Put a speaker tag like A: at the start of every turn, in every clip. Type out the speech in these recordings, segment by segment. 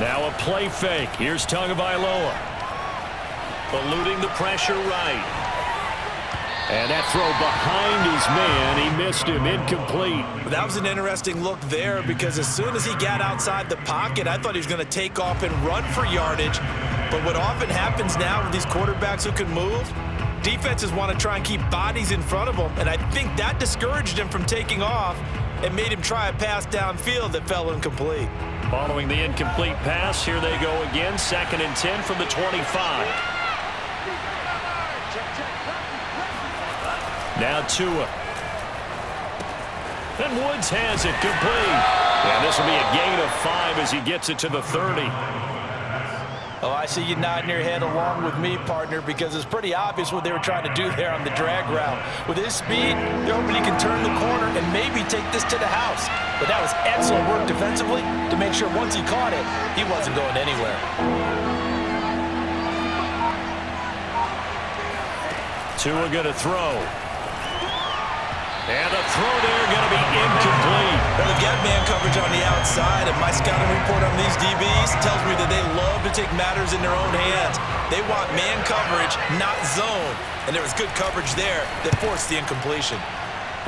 A: Now a play fake. Here's Tagovailoa. Eluding the pressure right. And that throw behind his man. He missed him. Incomplete.
B: That was an interesting look there because as soon as he got outside the pocket, I thought he was going to take off and run for yardage. But what often happens now with these quarterbacks who can move, defenses want to try and keep bodies in front of them. And I think that discouraged him from taking off and made him try a pass downfield that fell incomplete.
A: Following the incomplete pass, here they go again. 2nd and 10 from the 25. Now Tua. And Woods has it complete. And this will be a gain of 5 as he gets it to the 30.
B: Oh, I see you nodding your head along with me, partner, because it's pretty obvious what they were trying to do there on the drag route. With his speed, they're hoping he can turn the corner and maybe take this to the house. But that was excellent work defensively to make sure once he caught it, he wasn't going anywhere.
A: Tua going to throw. And the throw there going to be incomplete.
B: Well, they've got man coverage on the outside, and my scouting report on these DBs tells me that they love to take matters in their own hands. They want man coverage, not zone. And there was good coverage there that forced the incompletion.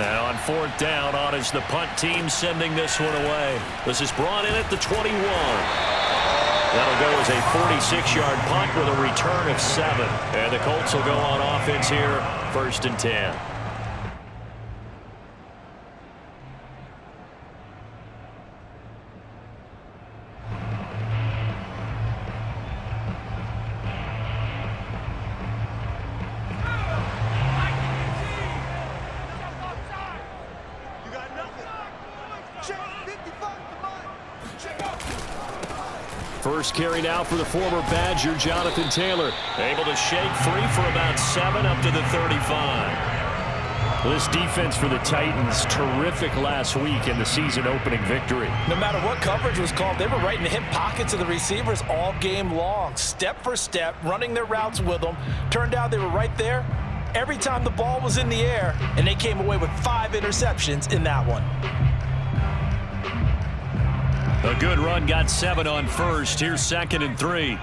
A: And on 4th down, on is the punt team sending this one away. This is brought in at the 21. That'll go as a 46-yard punt with a return of 7. And the Colts will go on offense here, 1st and 10. First carry now for the former Badger, Jonathan Taylor. Able to shake free for about 7 up to the 35. This defense for the Titans, terrific last week in the season-opening victory.
B: No matter what coverage was called, they were right in the hip pockets of the receivers all game long. Step for step, running their routes with them. Turned out they were right there every time the ball was in the air, and they came away with 5 interceptions in that one.
A: A good run, got 7 on first. Here's 2nd and 3.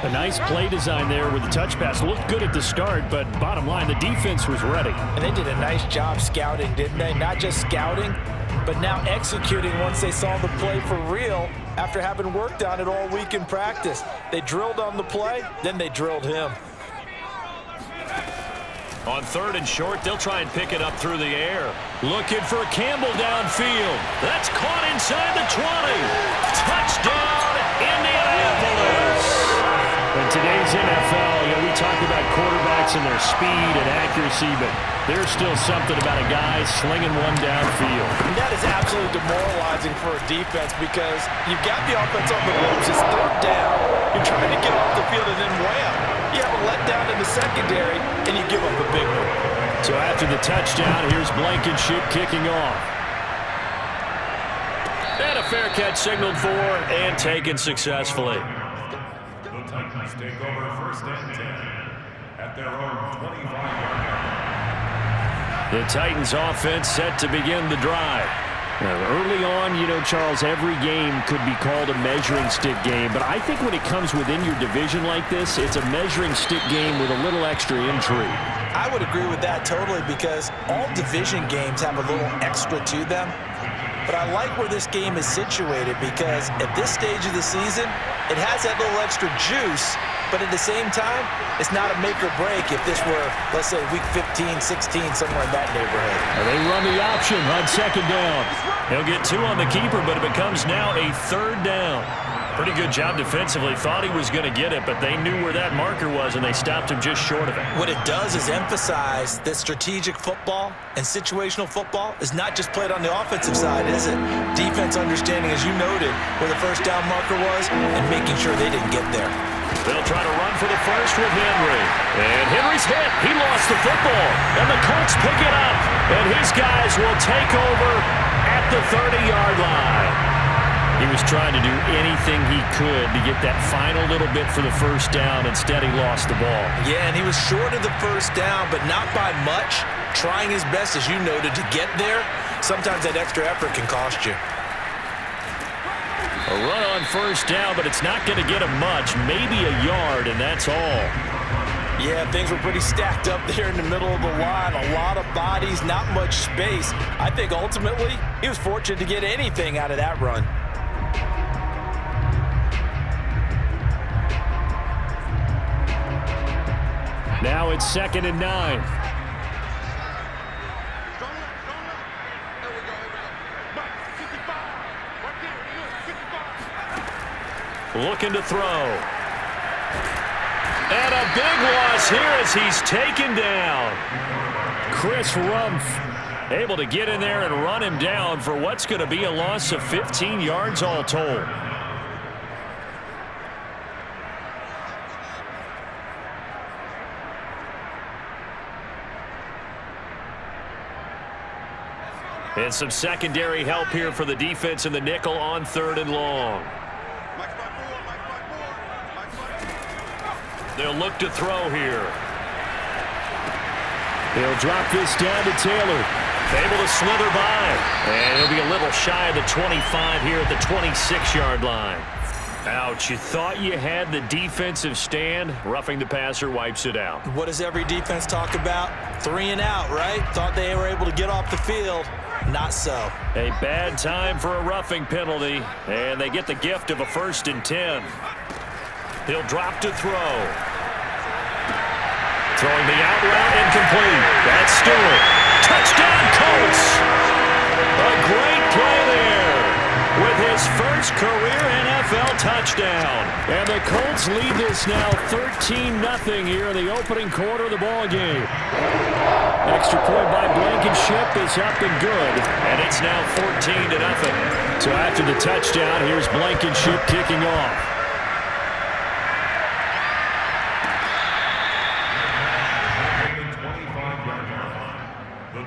A: A nice play design there with the touch pass. Looked good at the start, but bottom line, the defense was ready.
B: And they did a nice job scouting, didn't they? Not just scouting, but now executing once they saw the play for real after having worked on it all week in practice. They drilled on the play, then they drilled him.
A: On 3rd and short, they'll try and pick it up through the air. Looking for Campbell downfield. That's caught inside the 20. Touchdown, Indianapolis. In today's NFL, we talk about quarterbacks and their speed and accuracy, but there's still something about a guy slinging one downfield.
B: And that is absolutely demoralizing for a defense because you've got the offense on the ropes. It's 3rd down. You're trying to get off the field and then wham. You have a letdown in the secondary, and you give up a big one.
A: So after the touchdown, here's Blankenship kicking off. And a fair catch signaled for and taken successfully.
C: The Titans take over 1st and 10 at their own 25-yard line.
A: The Titans offense set to begin the drive. Now, early on, Charles, every game could be called a measuring stick game, but I think when it comes within your division like this, it's a measuring stick game with a little extra intrigue.
B: I would agree with that totally because all division games have a little extra to them. But I like where this game is situated because at this stage of the season, it has that little extra juice, but at the same time, it's not a make or break if this were, let's say, week 15, 16, somewhere in that neighborhood.
A: And they run the option on 2nd down. He'll get 2 on the keeper, but it becomes now a 3rd down. Pretty good job defensively. Thought he was going to get it, but they knew where that marker was, and they stopped him just short of it.
B: What it does is emphasize that strategic football and situational football is not just played on the offensive side, is it? Defense understanding, as you noted, where the 1st down marker was and making sure they didn't get there.
A: They'll try to run for the first with Henry. And Henry's hit. He lost the football. And the Colts pick it up. And his guys will take over at the 30-yard line. He was trying to do anything he could to get that final little bit for the first down. Instead, he lost the ball.
B: Yeah, and he was short of the first down, but not by much. Trying his best, as you noted, to get there. Sometimes that extra effort can cost you.
A: A run on first down, but it's not going to get him much. Maybe a yard, and that's all.
B: Yeah, things were pretty stacked up there in the middle of the line. A lot of bodies, not much space. I think ultimately he was fortunate to get anything out of that run.
A: Now it's 2nd and 9. Looking to throw. And a big loss here as he's taken down. Chris Rumph able to get in there and run him down for what's going to be a loss of 15 yards all told. And some secondary help here for the defense in the nickel on 3rd and long. They'll look to throw here. They'll drop this down to Taylor. Able to slither by. And he'll be a little shy of the 25 here at the 26-yard line. Ouch, you thought you had the defensive stand. Roughing the passer wipes it out.
B: What does every defense talk about? 3 and out, right? Thought they were able to get off the field. Not so.
A: A bad time for a roughing penalty. And they get the gift of a 1st and 10. He'll drop to throw. Throwing the out route incomplete. That's Stewart. Touchdown, Colts! A great play there with his first career NFL touchdown. And the Colts lead this now 13-0 here in the opening quarter of the ball game. Extra point by Blankenship is up and good. And it's now 14-0. So after the touchdown, here's Blankenship kicking off.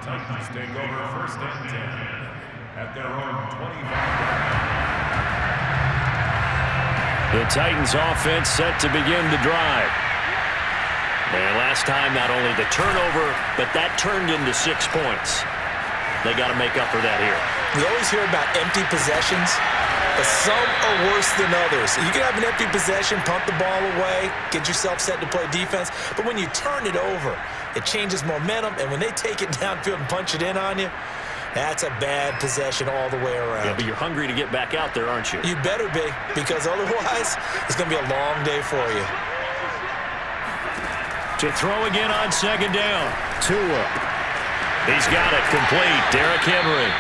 C: Titans take over 1st and 10 at their own 25.
A: The Titans offense set to begin the drive. And last time, not only the turnover, but that turned into 6 points. They got to make up for that here.
B: We always hear about empty possessions, but some are worse than others. You can have an empty possession, punt the ball away, get yourself set to play defense, but when you turn it over, it changes momentum, and when they take it downfield and punch it in on you, that's a bad possession all the way around.
A: Yeah, but you're hungry to get back out there, aren't you?
B: You better be, because otherwise, it's going to be a long day for you.
A: To throw again on 2nd down. Tua. He's got it complete. Derrick Henry.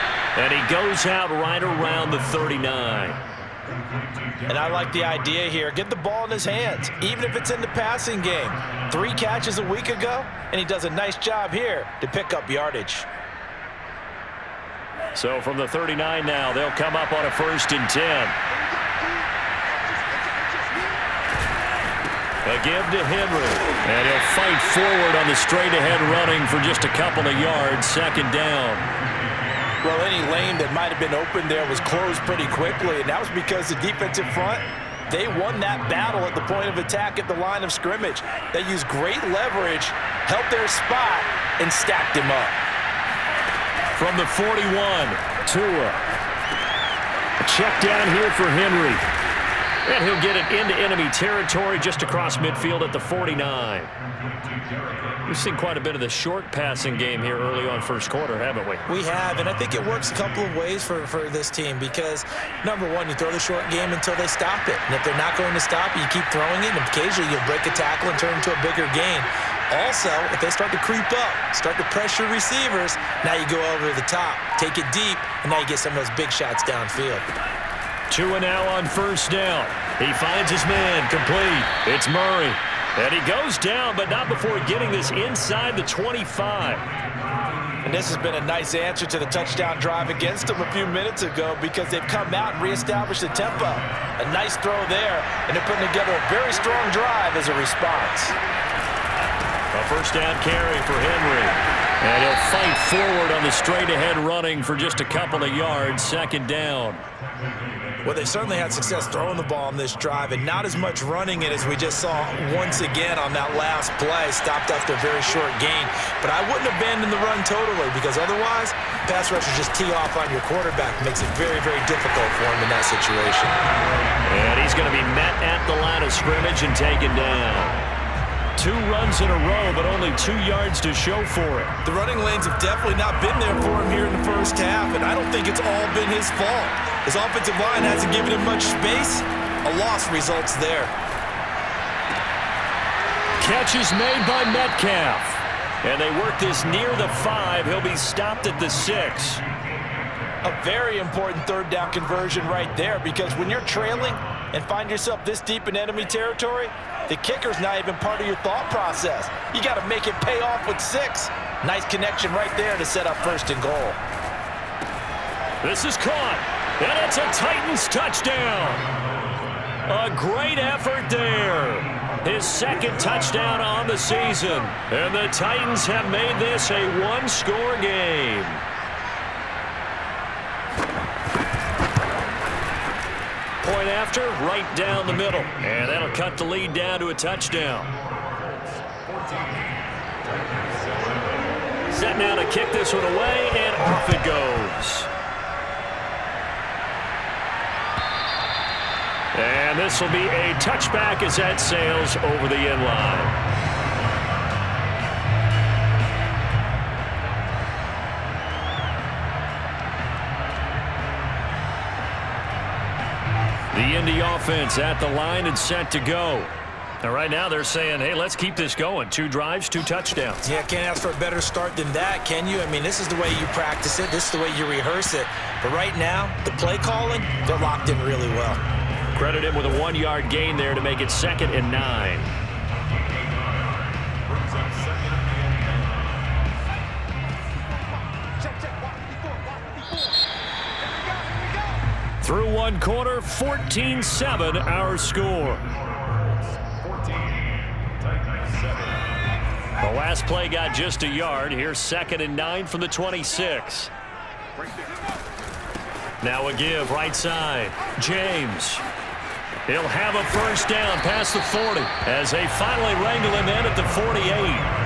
A: And he goes out right around the 39.
B: And I like the idea here. Get the ball in his hands, even if it's in the passing game. 3 catches a week ago, and he does a nice job here to pick up yardage.
A: So from the 39 now, they'll come up on a 1st and 10. A give to Henry. And he'll fight forward on the straight-ahead running for just a couple of yards. 2nd down.
B: Well, any lane that might have been open there was closed pretty quickly, and that was because the defensive front, they won that battle at the point of attack at the line of scrimmage. They used great leverage, helped their spot, and stacked him up.
A: From the 41, Tua. A check down here for Henry. And he'll get it into enemy territory just across midfield at the 49. We've seen quite a bit of the short passing game here early on 1st quarter, haven't we?
B: We have, and I think it works a couple of ways for this team because, number one, you throw the short game until they stop it. And if they're not going to stop it, you keep throwing it, and occasionally you'll break a tackle and turn it into a bigger gain. Also, if they start to creep up, start to pressure receivers, now you go over the top, take it deep, and now you get some of those big shots downfield.
A: Tua now on 1st down. He finds his man complete. It's Murray. And he goes down, but not before getting this inside the 25.
B: And this has been a nice answer to the touchdown drive against them a few minutes ago because they've come out and reestablished the tempo. A nice throw there, and they're putting together a very strong drive as a response.
A: A 1st down carry for Henry. And he'll fight forward on the straight-ahead running for just a couple of yards, second down.
B: Well, they certainly had success throwing the ball on this drive and not as much running it as we just saw once again on that last play. Stopped after a very short gain. But I wouldn't abandon the run totally because otherwise, pass rushers just tee off on your quarterback. Makes it very, very difficult for him in that situation.
A: And he's going to be met at the line of scrimmage and taken down. 2 runs in a row, but only 2 yards to show for it.
B: The running lanes have definitely not been there for him here in the first half, and I don't think it's all been his fault. His offensive line hasn't given him much space. A loss results there.
A: Catch is made by Metcalf. And they work this near the 5. He'll be stopped at the 6.
B: A very important third down conversion right there, because when you're trailing and find yourself this deep in enemy territory, the kicker's not even part of your thought process. You got to make it pay off with 6. Nice connection right there to set up first and goal.
A: This is caught, and it's a Titans touchdown. A great effort there. His second touchdown on the season. And the Titans have made this a 1-score game. Point after, right down the middle. And that'll cut the lead down to a touchdown. Set now to kick this one away, and off it goes. And this will be a touchback as that sails over the end line. The Indy offense at the line and set to go. And right now they're saying, hey, let's keep this going. 2 drives, 2 touchdowns.
B: Yeah, can't ask for a better start than that, can you? I mean, this is the way you practice it. This is the way you rehearse it. But right now, the play calling, they're locked in really well.
A: Credit him with a 1-yard gain there to make it 2nd and 9. Through 1 quarter, 14-7 our score. The last play got just a yard. Here's 2nd and 9 from the 26. Now a give right side. James. He'll have a first down past the 40 as they finally wrangle him in at the 48.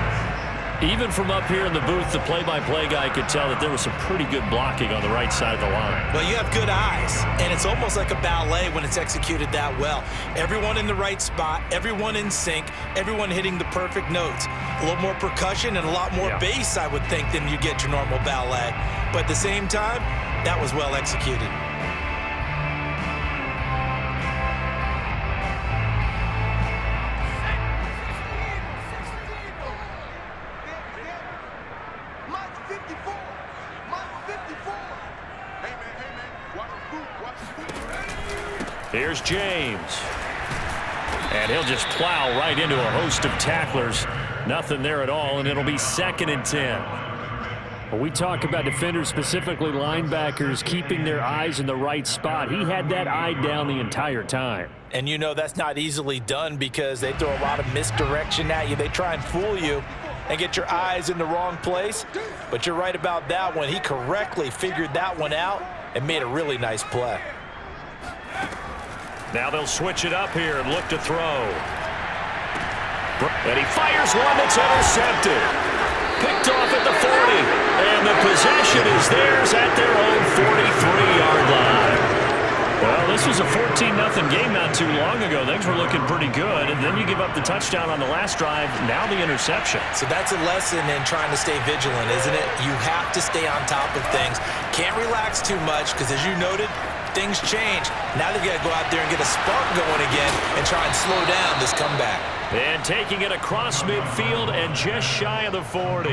A: Even from up here in the booth, the play-by-play guy could tell that there was some pretty good blocking on the right side of the line.
B: Well, you have good eyes, and it's almost like a ballet when it's executed that well. Everyone in the right spot, everyone in sync, everyone hitting the perfect notes. A little more percussion and a lot more bass, I would think, than you get your normal ballet. But at the same time, that was well executed.
A: Here's James. And he'll just plow right into a host of tacklers. Nothing there at all, and it'll be 2nd and 10. When we talk about defenders, specifically linebackers, keeping their eyes in the right spot, he had that eye down the entire time.
B: And you know that's not easily done because they throw a lot of misdirection at you. They try and fool you and get your eyes in the wrong place. But you're right about that one. He correctly figured that one out and made a really nice play.
A: Now they'll switch it up here and look to throw. And he fires one that's intercepted. Picked off at the 40. And the possession is theirs at their own 43-yard line. Well, this was a 14-0 game not too long ago. Things were looking pretty good. And then you give up the touchdown on the last drive. Now the interception.
B: So that's a lesson in trying to stay vigilant, isn't it? You have to stay on top of things. Can't relax too much because, as you noted, things change. Now they've got to go out there and get a spark going again and try and slow down this comeback.
A: And taking it across midfield and just shy of the 40.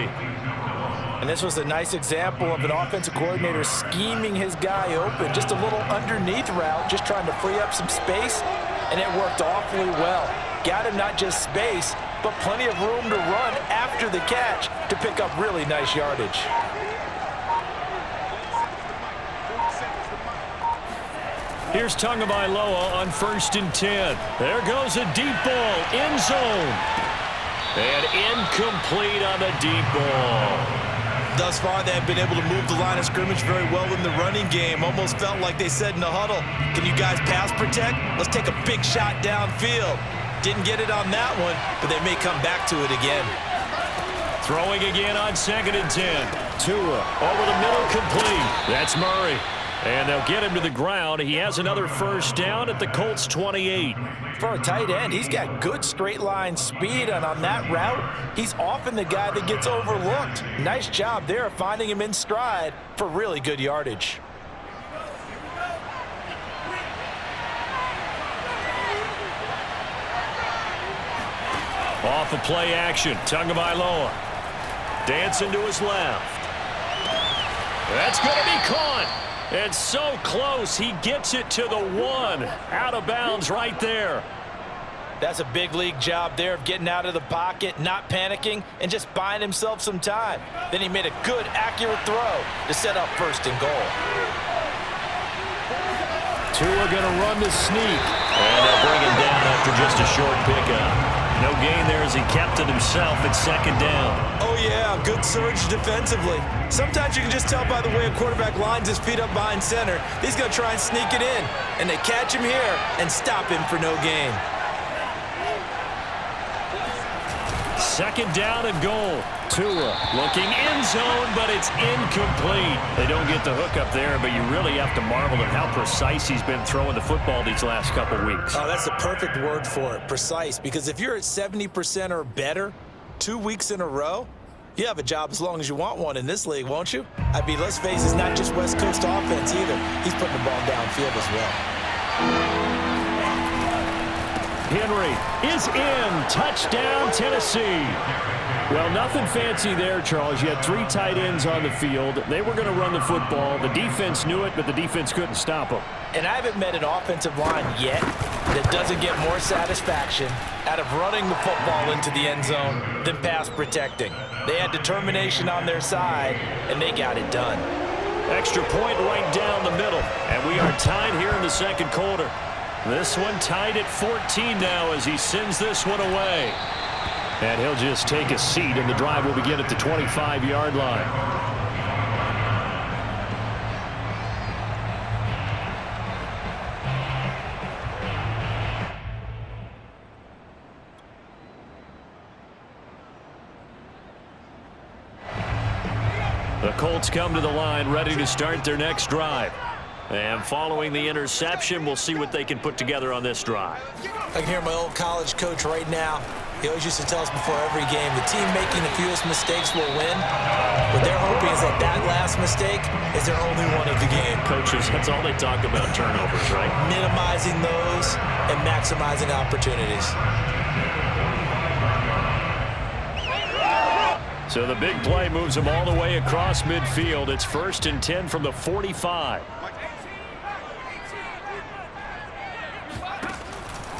B: And this was a nice example of an offensive coordinator scheming his guy open. Just a little underneath route, just trying to free up some space, and it worked awfully well. Got him not just space, but plenty of room to run after the catch to pick up really nice yardage.
A: Here's Tagovailoa on 1st and 10. There goes a deep ball, end zone. And incomplete on the deep ball.
B: Thus far, they have been able to move the line of scrimmage very well in the running game. Almost felt like they said in the huddle, can you guys pass protect? Let's take a big shot downfield. Didn't get it on that one, but they may come back to it again.
A: Throwing again on 2nd and 10. Tua over the middle, complete. That's Murray. And they'll get him to the ground. He has another first down at the Colts 28.
B: For a tight end, he's got good straight line speed, and on that route, he's often the guy that gets overlooked. Nice job there finding him in stride for really good yardage.
A: Off of play action, Tagovailoa. Dancing to his left. That's going to be caught. It's so close. He gets it to the 1. Out of bounds right there.
B: That's a big league job there of getting out of the pocket, not panicking, and just buying himself some time. Then he made a good, accurate throw to set up 1st and goal.
A: Tua going to run the sneak. And they'll bring him down after just a short pickup. No gain there as he kept it himself at 2nd down.
B: Oh, yeah, good surge defensively. Sometimes you can just tell by the way a quarterback lines his feet up behind center. He's going to try and sneak it in, and they catch him here and stop him for no gain.
A: 2nd down and goal. Tua looking end zone, but it's incomplete. They don't get the hook up there, but you really have to marvel at how precise he's been throwing the football these last couple weeks.
B: Oh, that's the perfect word for it, precise, because if you're at 70% or better 2 weeks in a row, you have a job as long as you want one in this league, won't you? I mean, let's face it, it's not just West Coast offense either. He's putting the ball downfield as well.
A: Henry is in. Touchdown, Tennessee. Well, nothing fancy there, Charles. You had 3 tight ends on the field. They were going to run the football. The defense knew it, but the defense couldn't stop them.
B: And I haven't met an offensive line yet that doesn't get more satisfaction out of running the football into the end zone than pass protecting. They had determination on their side, and they got it done.
A: Extra point right down the middle. And we are tied here in the 2nd quarter. This one tied at 14 now as he sends this one away. And he'll just take a seat, and the drive will begin at the 25-yard line. The Colts come to the line, ready to start their next drive. And following the interception, we'll see what they can put together on this drive.
B: I can hear my old college coach right now. He always used to tell us before every game, the team making the fewest mistakes will win. What they're hoping is that that last mistake is their only one of the game.
A: Coaches, that's all they talk about, turnovers, right?
B: Minimizing those and maximizing opportunities.
A: So the big play moves them all the way across midfield. It's 1st and 10 from the 45.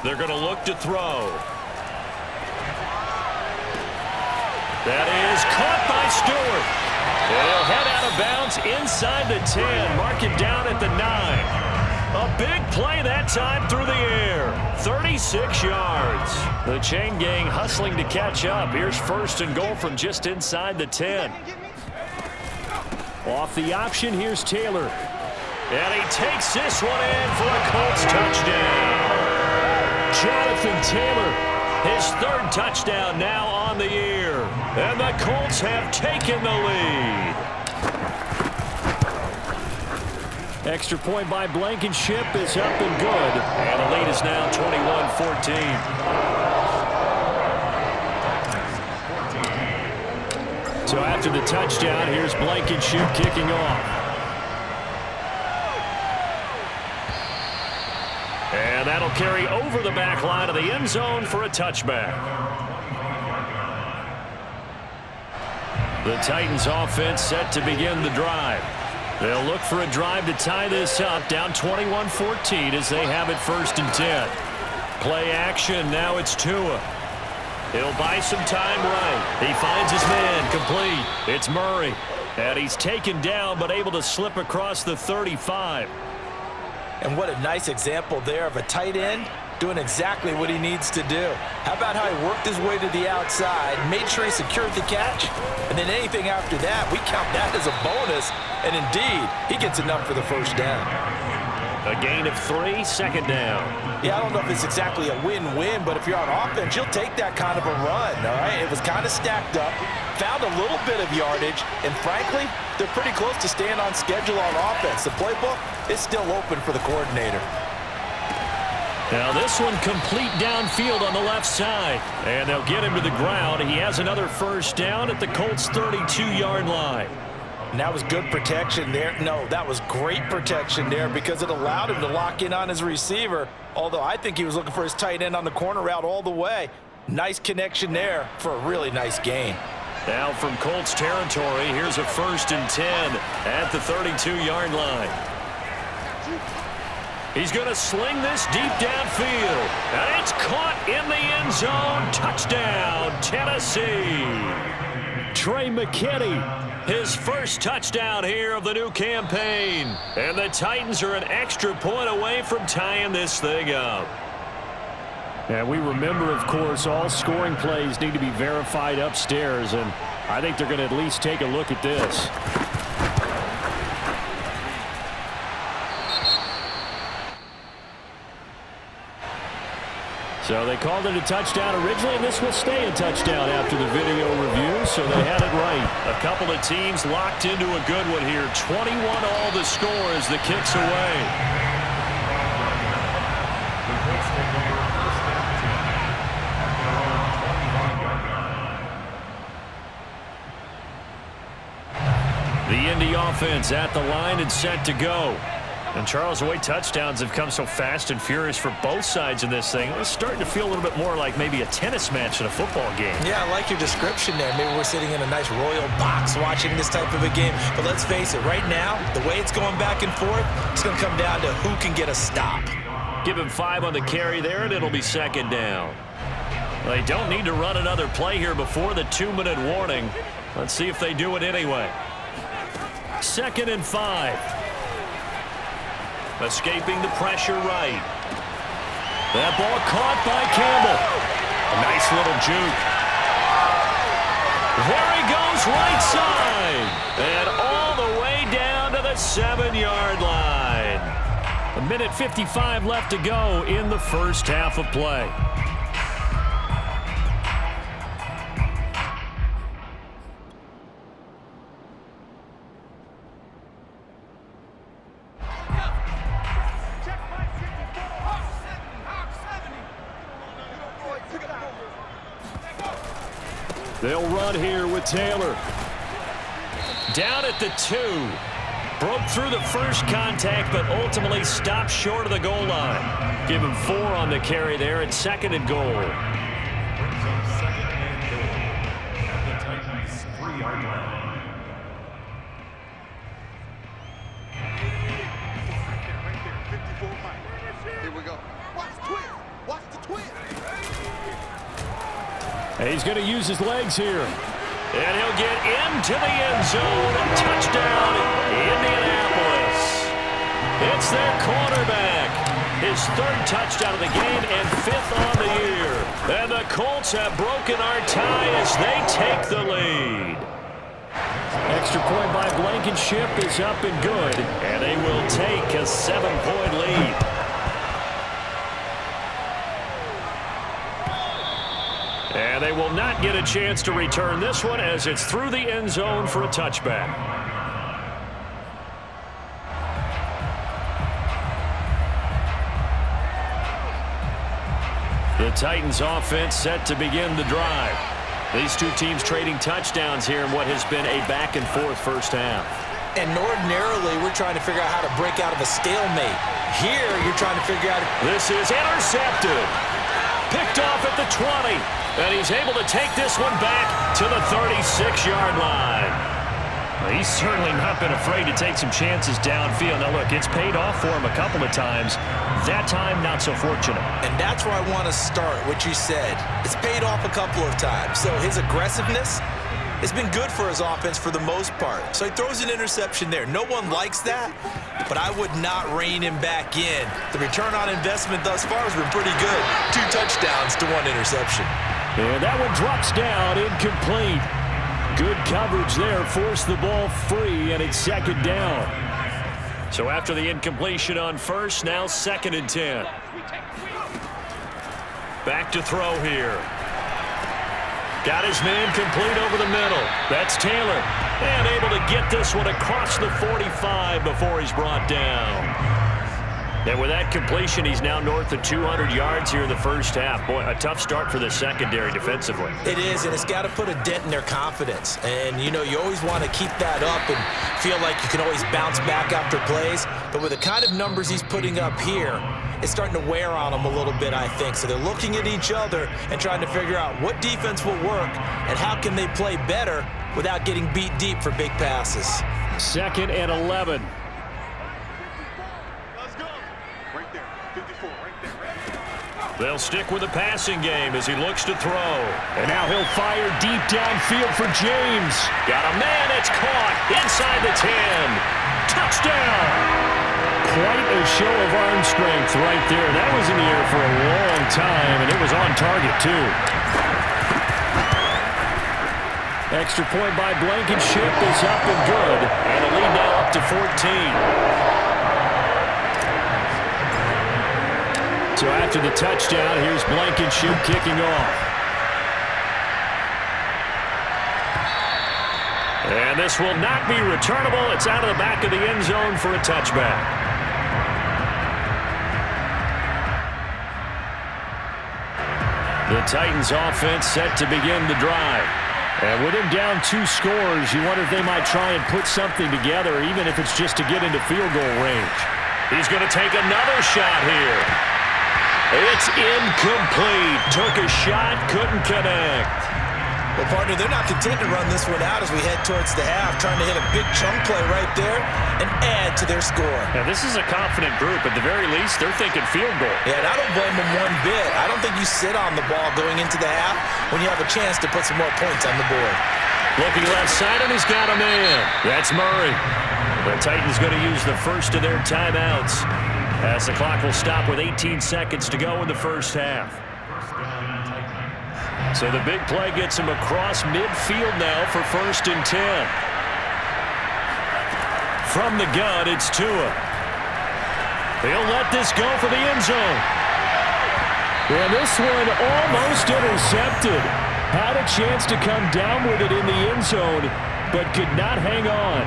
A: They're going to look to throw. That is caught by Stewart. And he'll head out of bounds inside the 10. Mark it down at the 9. A big play that time through the air. 36 yards. The chain gang hustling to catch up. Here's 1st and goal from just inside the 10. Off the option, here's Taylor. And he takes this one in for a Colts touchdown. Jonathan Taylor, his 3rd touchdown now on the year. And the Colts have taken the lead. Extra point by Blankenship is up and good. And the lead is now 21-14. So after the touchdown, here's Blankenship kicking off. And that'll carry over the back line of the end zone for a touchback. The Titans offense set to begin the drive. They'll look for a drive to tie this up, down 21-14 as they have it 1st and 10. Play action, now it's Tua. He'll buy some time right. He finds his man, complete. It's Murray. And he's taken down but able to slip across the 35.
B: And what a nice example there of a tight end doing exactly what he needs to do. How about how he worked his way to the outside, made sure he secured the catch, and then anything after that, we count that as a bonus, and indeed, he gets enough for the first down.
A: A gain of 3, second down.
B: Yeah, I don't know if it's exactly a win-win, but if you're on offense, you'll take that kind of a run, all right? It was kind of stacked up, found a little bit of yardage, and frankly, they're pretty close to staying on schedule on offense. The playbook is still open for the coordinator.
A: Now this one complete downfield on the left side, and they'll get him to the ground. He has another first down at the Colts' 32-yard line.
B: And that was good protection there. No, that was great protection there because it allowed him to lock in on his receiver, although I think he was looking for his tight end on the corner route all the way. Nice connection there for a really nice gain.
A: Now from Colts territory, here's a 1st and 10 at the 32-yard line. He's going to sling this deep downfield, and it's caught in the end zone. Touchdown, Tennessee. Trey McKinney, his first touchdown here of the new campaign. And the Titans are an extra point away from tying this thing up. And we remember, of course, all scoring plays need to be verified upstairs, and I think they're going to at least take a look at this. So they called it a touchdown originally, and this will stay a touchdown after the video review, so they had it right. A couple of teams locked into a good one here. 21-all the score as the kick's away. The Indy offense at the line and set to go. And Charles, the way touchdowns have come so fast and furious for both sides of this thing, it's starting to feel a little bit more like maybe a tennis match in a football game.
B: Yeah, I like your description there. Maybe we're sitting in a nice royal box watching this type of a game. But let's face it, right now, the way it's going back and forth, it's going to come down to who can get a stop.
A: Give him 5 on the carry there, and it'll be second down. They don't need to run another play here before the 2-minute warning. Let's see if they do it anyway. 2nd and 5. Escaping the pressure right. That ball caught by Campbell. A nice little juke. There he goes right side. And all the way down to the 7-yard line. 1:55 left to go in the first half of play. They'll run here with Taylor. Down at the 2. Broke through the first contact, but ultimately stopped short of the goal line. Give him 4 on the carry there at 2nd and goal.
C: At the Titans' 3-yard line.
D: Here we go. Watch the twist. Watch the twist.
A: He's going to use his legs here. And he'll get into the end zone. Touchdown, Indianapolis. It's their quarterback. His 3rd touchdown of the game and 5th on the year. And the Colts have broken our tie as they take the lead. Extra point by Blankenship is up and good. And they will take a 7-point lead. And they will not get a chance to return this one as it's through the end zone for a touchback. The Titans offense set to begin the drive. These two teams trading touchdowns here in what has been a back-and-forth first half.
B: And ordinarily, we're trying to figure out how to break out of a stalemate. Here, you're trying to figure out...
A: This is intercepted. Picked off at the 20. And he's able to take this one back to the 36-yard line. Well, he's certainly not been afraid to take some chances downfield. Now, look, it's paid off for him a couple of times. That time, not so fortunate.
B: And that's where I want to start, what you said. It's paid off a couple of times. So his aggressiveness, It's been good for his offense for the most part. So he throws an interception there. No one likes that, but I would not rein him back in. The return on investment thus far has been pretty good. 2 touchdowns to 1 interception.
A: And that one drops down, incomplete. Good coverage there, forced the ball free, and it's 2nd down. So after the incompletion on first, now 2nd and 10. Back to throw here. Got his man complete over the middle. That's Taylor. And able to get this one across the 45 before he's brought down. And with that completion, he's now north of 200 yards here in the first half. Boy, a tough start for the secondary defensively.
B: It is, and it's got to put a dent in their confidence. And, you know, you always want to keep that up and feel like you can always bounce back after plays. But with the kind of numbers he's putting up here, it's starting to wear on them a little bit, I think. So they're looking at each other and trying to figure out what defense will work and how can they play better without getting beat deep for big passes.
A: 2nd and 11. They'll stick with the passing game as he looks to throw. And now he'll fire deep downfield for James. Got a man, it's caught inside the 10. Touchdown! Quite a show of arm strength right there. That was in the air for a long time, and it was on target, too. Extra point by Blankenship is up and good. And the lead now up to 14. So after the touchdown, here's Blankenship kicking off. And this will not be returnable. It's out of the back of the end zone for a touchback. The Titans offense set to begin the drive. And with him down 2 scores, you wonder if they might try and put something together, even if it's just to get into field goal range. He's going to take another shot here. It's incomplete. Took a shot, couldn't connect.
B: Well, partner, they're not content to run this one out as we head towards the half, trying to hit a big chunk play right there and add to their score.
A: Now, this is a confident group. At the very least, they're thinking field goal.
B: Yeah, and I don't blame them one bit. I don't think you sit on the ball going into the half when you have a chance to put some more points on the board.
A: Looking left side, and he's got a man. That's Murray. The Titans going to use the first of their timeouts as the clock will stop with 18 seconds to go in the first half. So the big play gets him across midfield now for 1st and 10. From the gun, it's Tua. He'll let this go for the end zone. And this one almost intercepted. Had a chance to come down with it in the end zone, but could not hang on.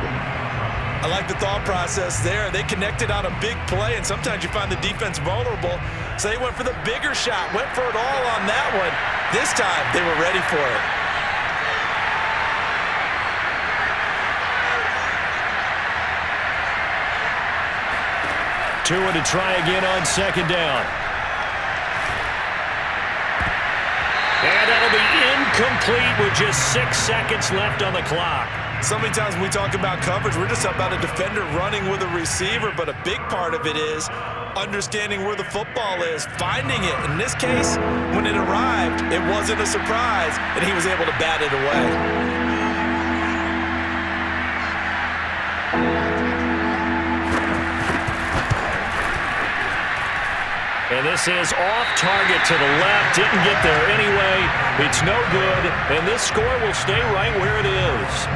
B: I like the thought process there. They connected on a big play, and sometimes you find the defense vulnerable. So they went for the bigger shot, went for it all on that one. This time, they were ready for it.
A: Tua to try again on 2nd down. And that'll be incomplete with just 6 seconds left on the clock.
B: So many times when we talk about coverage, we're just about a defender running with a receiver, but a big part of it is understanding where the football is, finding it. In this case, when it arrived, it wasn't a surprise, and he was able to bat it away.
A: And this is off target to the left. Didn't get there anyway. It's no good. And this score will stay right where it is.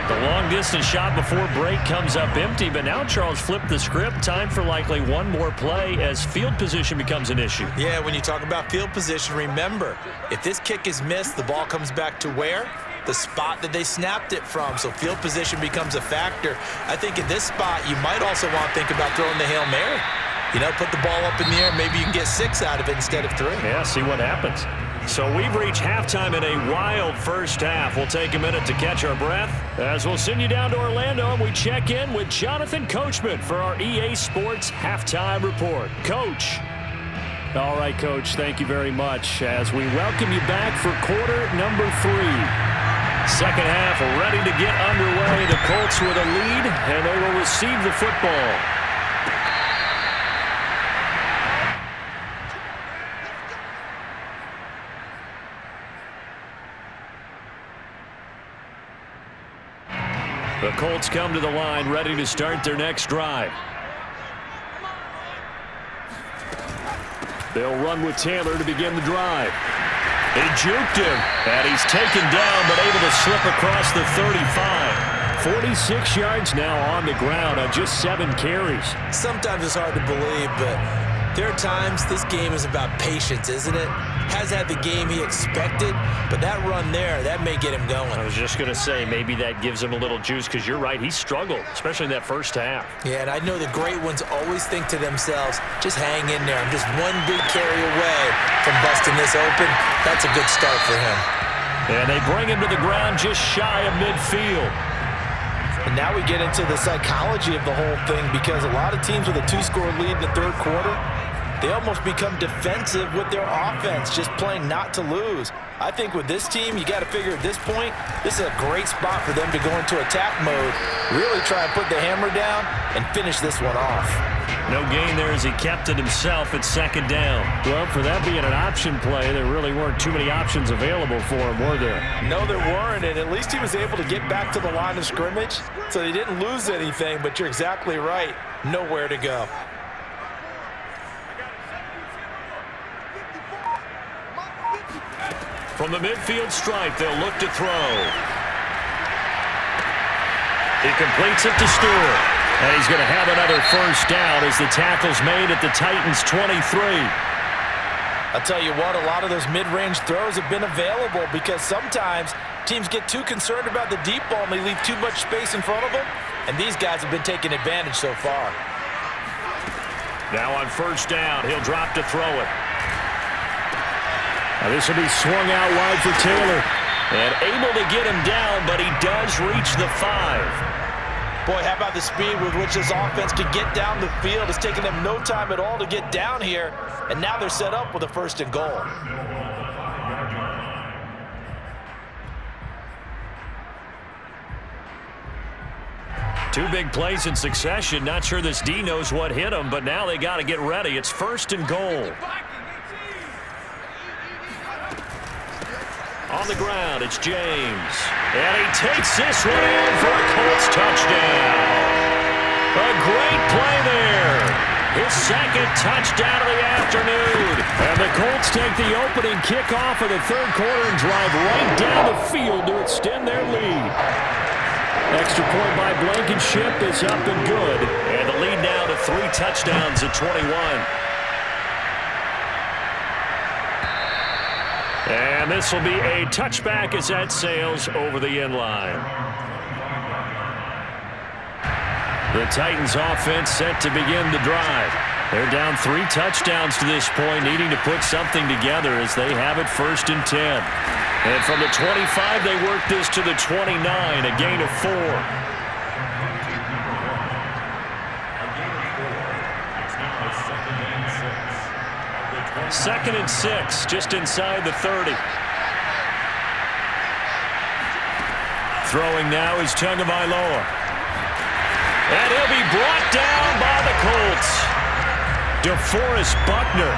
A: The long-distance shot before break comes up empty, but now Charles flipped the script. Time for likely one more play as field position becomes an issue.
B: Yeah, when you talk about field position, remember, if this kick is missed, the ball comes back to where? The spot that they snapped it from. So field position becomes a factor. I think in this spot, you might also want to think about throwing the Hail Mary. You know, put the ball up in the air. Maybe you can get 6 out of it instead of 3.
A: Yeah, see what happens. So we've reached halftime in a wild first half. We'll take a minute to catch our breath as we'll send you down to Orlando and we check in with Jonathan Coachman for our EA Sports Halftime Report. Coach. All right, Coach, thank you very much as we welcome you back for quarter number 3. Second half ready to get underway. The Colts with a lead, and they will receive the football. The Colts come to the line ready to start their next drive. They'll run with Taylor to begin the drive. He juked him, and he's taken down but able to slip across the 35. 46 yards now on the ground on just 7 carries.
B: Sometimes it's hard to believe, but there are times this game is about patience, isn't it? Has had the game he expected, but that run there, that may get him going.
A: I was just going to say, maybe that gives him a little juice, because you're right, he struggled, especially in that first half.
B: Yeah, and I know the great ones always think to themselves, just hang in there. I'm just one big carry away from busting this open. That's a good start for him.
A: And they bring him to the ground just shy of midfield.
B: And now we get into the psychology of the whole thing, because a lot of teams with a 2-score lead in the third quarter, they almost become defensive with their offense, just playing not to lose. I think with this team, you got to figure at this point, this is a great spot for them to go into attack mode, really try and put the hammer down and finish this one off.
A: No gain there as he kept it himself at second down. Well, for that being an option play, there really weren't too many options available for him, were there?
B: No, there weren't, and at least he was able to get back to the line of scrimmage, so he didn't lose anything, but you're exactly right, nowhere to go.
A: From the midfield stripe, they'll look to throw. He completes it to Stewart. And he's going to have another first down as the tackle's made at the Titans' 23.
B: I'll tell you what, a lot of those mid-range throws have been available because sometimes teams get too concerned about the deep ball and they leave too much space in front of them. And these guys have been taking advantage so far.
A: Now on first down, he'll drop to throw it. Now this will be swung out wide for Taylor. And able to get him down, but he does reach the 5.
B: Boy, how about the speed with which this offense could get down the field? It's taken them no time at all to get down here, and now they're set up with a 1st and goal.
A: Two big plays in succession. Not sure this D knows what hit him, but now they got to get ready. It's 1st and goal. On the ground, it's James. And he takes this one in for a Colts touchdown. A great play there. His 2nd touchdown of the afternoon. And the Colts take the opening kickoff of the third quarter and drive right down the field to extend their lead. Extra point by Blankenship is up and good. And the lead now to 3 touchdowns at 21. And this will be a touchback as that sails over the end line. The Titans offense set to begin the drive. They're down 3 touchdowns to this point, needing to put something together as they have it 1st and 10. And from the 25, they work this to the 29, a gain of 4. 2nd and 6, just inside the 30. Throwing now is Tagovailoa. And he'll be brought down by the Colts. DeForest Buckner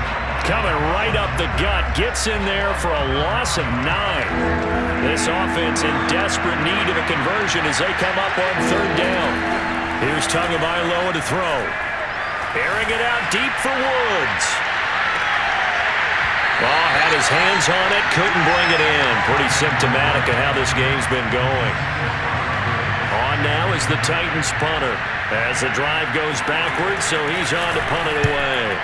A: coming right up the gut. Gets in there for a loss of 9. This offense in desperate need of a conversion as they come up on 3rd down. Here's Tagovailoa to throw. Airing it out deep for Woods. Well, had his hands on it, couldn't bring it in. Pretty symptomatic of how this game's been going. On now is the Titans punter as the drive goes backwards, so he's on to punt it away.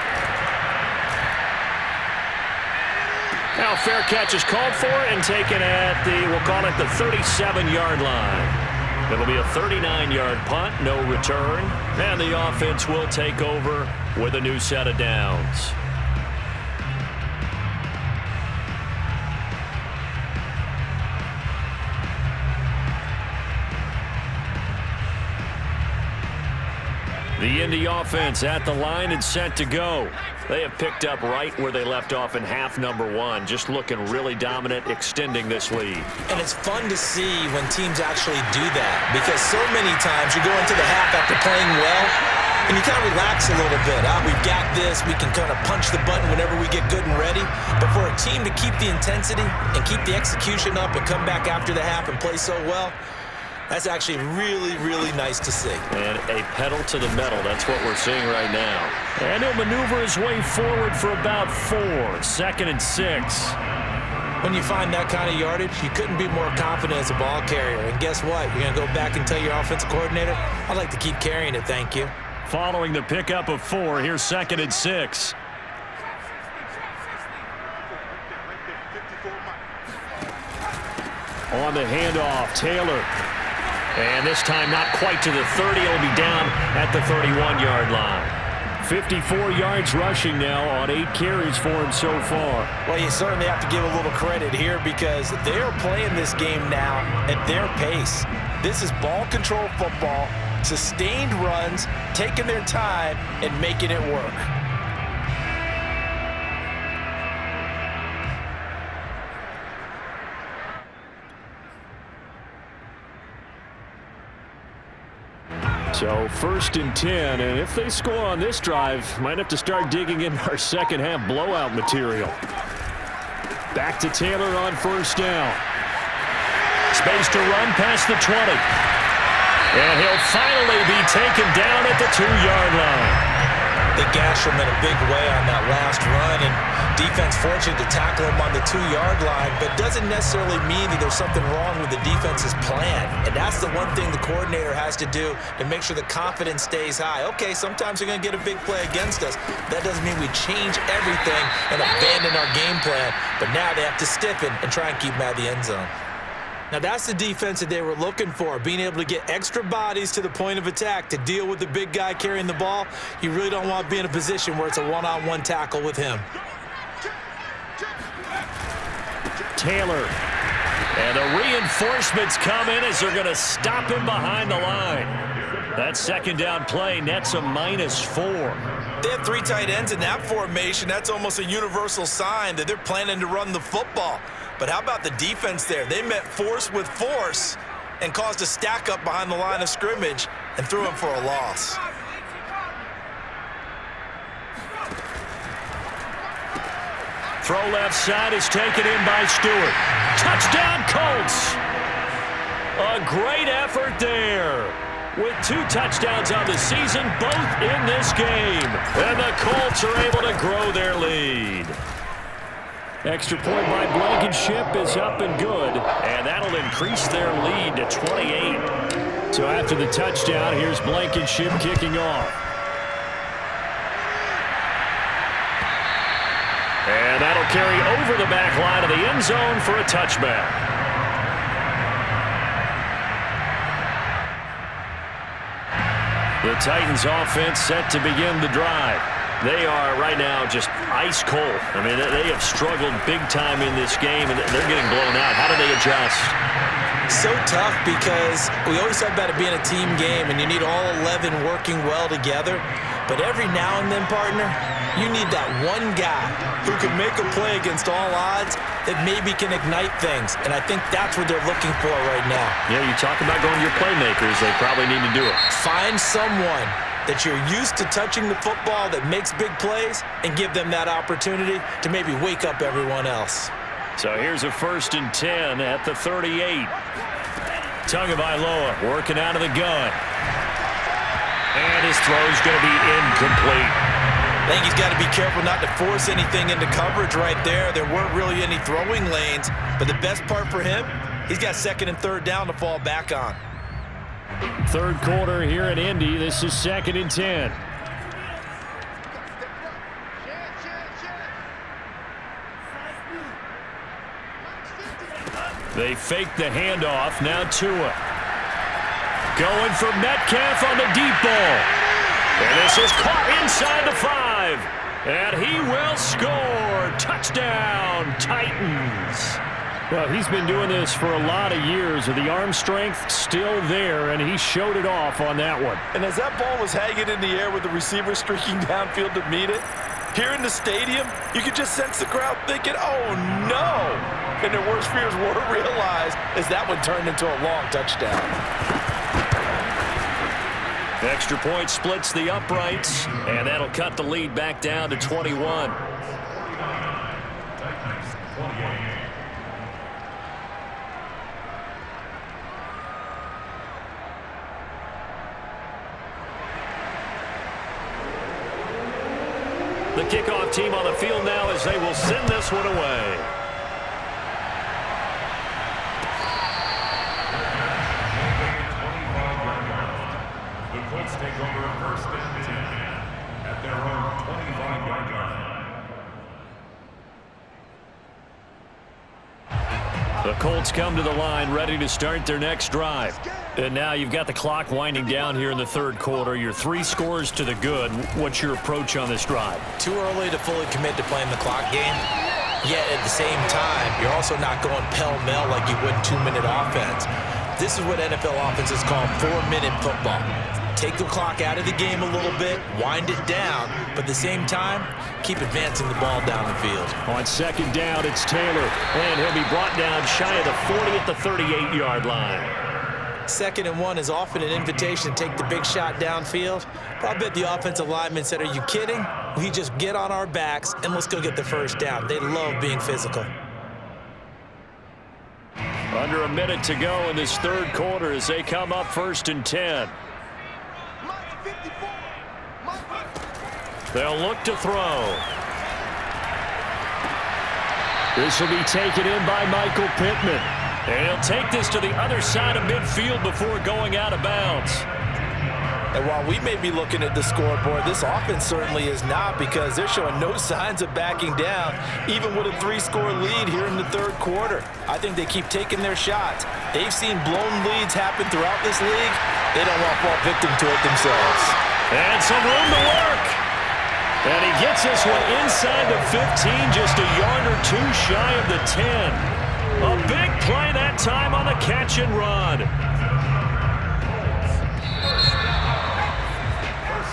A: Now fair catch is called for and taken at the, we'll call it the 37-yard line. It'll be a 39-yard punt, no return, and the offense will take over with a new set of downs. The Indy offense at the line and set to go. They have picked up right where they left off in half number 1, just looking really dominant, extending this lead.
B: And it's fun to see when teams actually do that, because so many times you go into the half after playing well, and you kind of relax a little bit. We've got this. We can kind of punch the button whenever we get good and ready. But for a team to keep the intensity and keep the execution up and come back after the half and play so well, That's actually really, really nice to see.
A: And a pedal to the metal. That's what we're seeing right now. And he'll maneuver his way forward for about 4. 2nd and 6.
B: When you find that kind of yardage, you couldn't be more confident as a ball carrier. And guess what? You're going to go back and tell your offensive coordinator, I'd like to keep carrying it, thank you.
A: Following the pickup of 4, here's 2nd and 6. On the handoff, Taylor. And this time not quite to the 30. It'll be down at the 31-yard line. 54 yards rushing now on 8 carries for him so far.
B: Well, you certainly have to give a little credit here because they're playing this game now at their pace. This is ball control football, sustained runs, taking their time, and making it work.
A: So 1st and 10, and if they score on this drive, might have to start digging in our second half blowout material. Back to Taylor on 1st down. Space to run past the 20. And he'll finally be taken down at the 2-yard line.
B: They gashed him in a big way on that last run, and defense fortunate to tackle him on the 2-yard line, but doesn't necessarily mean that there's something wrong with the defense's plan. And that's the one thing the coordinator has to do to make sure the confidence stays high. Okay, sometimes they're going to get a big play against us. That doesn't mean we change everything and abandon our game plan, but now they have to stiffen and try and keep them out of the end zone. Now that's the defense that they were looking for, being able to get extra bodies to the point of attack to deal with the big guy carrying the ball. You really don't want to be in a position where it's a one-on-one tackle with him.
A: Taylor. And the reinforcements come in as they're going to stop him behind the line. That 2nd down play nets a -4.
B: They have 3 tight ends in that formation. That's almost a universal sign that they're planning to run the football. But how about the defense there? They met force with force and caused a stack up behind the line of scrimmage and threw him for a loss.
A: Throw left side is taken in by Stewart. Touchdown, Colts! A great effort there. With 2 touchdowns on the season, both in this game. And the Colts are able to grow their lead. Extra point by Blankenship is up and good. And that'll increase their lead to 28. So after the touchdown, here's Blankenship kicking off. And that'll carry over the back line of the end zone for a touchback. The Titans offense set to begin the drive. They are right now just ice cold. I mean, they have struggled big time in this game, and they're getting blown out. How do they adjust?
B: So tough because we always talk about it being a team game, and you need all 11 working well together. But every now and then, partner, you need that one guy who can make a play against all odds that maybe can ignite things. And I think that's what they're looking for right now.
A: Yeah, you talk about going to your playmakers. They probably need to do it.
B: Find someone that you're used to touching the football that makes big plays and give them that opportunity to maybe wake up everyone else.
A: So here's a 1st and 10 at the 38. Tagovailoa working out of the gun. And his throw's going to be incomplete.
B: I think he's got to be careful not to force anything into coverage right there. There weren't really any throwing lanes, but the best part for him, he's got 2nd and 3rd down to fall back on.
A: 3rd quarter here in Indy. This is 2nd and 10. They fake the handoff. Now Tua. Going for Metcalf on the deep ball. And this is caught inside the 5. And he will score. Touchdown, Titans. Well, he's been doing this for a lot of years with the arm strength still there, and he showed it off on that one.
B: And as that ball was hanging in the air with the receiver streaking downfield to meet it, here in the stadium, you could just sense the crowd thinking, oh, no. And their worst fears were realized as that one turned into a long touchdown.
A: The extra point splits the uprights, and that'll cut the lead back down to 21. The kickoff team on the field now as they will send this one away.
C: The Colts take over first and 10 at their own 25-yard line.
A: The Colts come to the line ready to start their next drive. And now you've got the clock winding down here in the third quarter. You're 3 scores to the good. What's your approach on this drive?
B: Too early to fully commit to playing the clock game. Yet at the same time, you're also not going pell-mell like you would 2-minute offense. This is what NFL offenses call 4-minute football. Take the clock out of the game a little bit, wind it down, but at the same time, keep advancing the ball down the field.
A: On second down, it's Taylor, and he'll be brought down shy of the 40 at the 38-yard line.
B: 2nd and 1 is often an invitation to take the big shot downfield. But I bet the offensive linemen said, are you kidding? We just get on our backs and let's go get the first down. They love being physical.
A: Under a minute to go in this third quarter as they come up 1st and 10. They'll look to throw. This will be taken in by Michael Pittman. And he'll take this to the other side of midfield before going out of bounds.
B: And while we may be looking at the scoreboard, this offense certainly is not, because they're showing no signs of backing down, even with a 3-score lead here in the third quarter. I think they keep taking their shots. They've seen blown leads happen throughout this league. They don't want to fall victim to it themselves.
A: And some room to work. And he gets this one inside the 15, just a yard or 2 shy of the 10. A big play that time on the catch and run.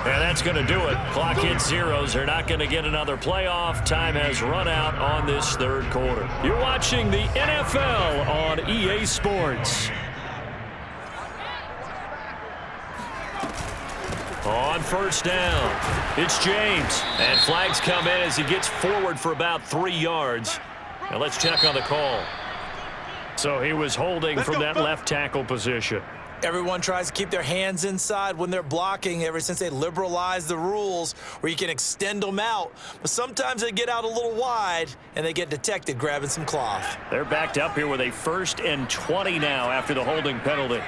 A: And that's going to do it. Clock hits zeros. They're not going to get another playoff. Time has run out on this third quarter. You're watching the NFL on EA Sports. On 1st down, it's James. And flags come in as he gets forward for about 3 yards. Now let's check on the call. So he was holding from that left tackle position.
B: Everyone tries to keep their hands inside when they're blocking ever since they liberalized the rules where you can extend them out. But sometimes they get out a little wide and they get detected grabbing some cloth.
A: They're backed up here with a 1st and 20 now after the holding penalty.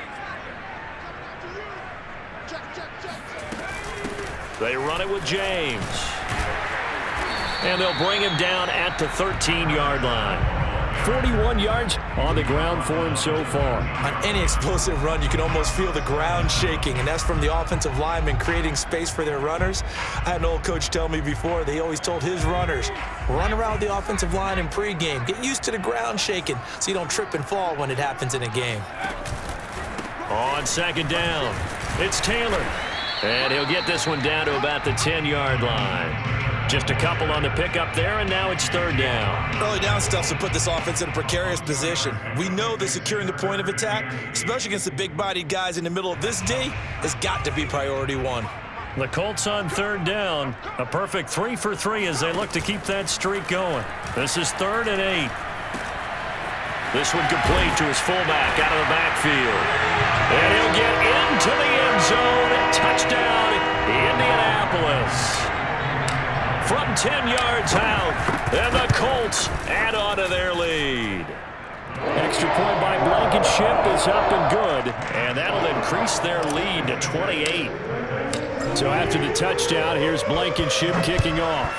A: They run it with James. And they'll bring him down at the 13-yard line. 41 yards on the ground for him so far.
B: On any explosive run, you can almost feel the ground shaking, and that's from the offensive linemen creating space for their runners. I had an old coach tell me before, they always told his runners, run around the offensive line in pregame. Get used to the ground shaking so you don't trip and fall when it happens in a game.
A: On 2nd down, it's Taylor. And he'll get this one down to about the 10-yard line. Just a couple on the pickup there, and now it's 3rd down.
B: Early down stuff to put this offense in a precarious position. We know that securing the point of attack, especially against the big-bodied guys in the middle of this D, has got to be priority 1.
A: The Colts on 3rd down. A perfect 3 for 3 as they look to keep that streak going. This is 3rd and 8. This one complete to his fullback out of the backfield. And he'll get into the end zone. Touchdown, Indianapolis. From 10 yards out, and the Colts add on to their lead. Extra point by Blankenship is up and good, and that'll increase their lead to 28. So after the touchdown, here's Blankenship kicking off.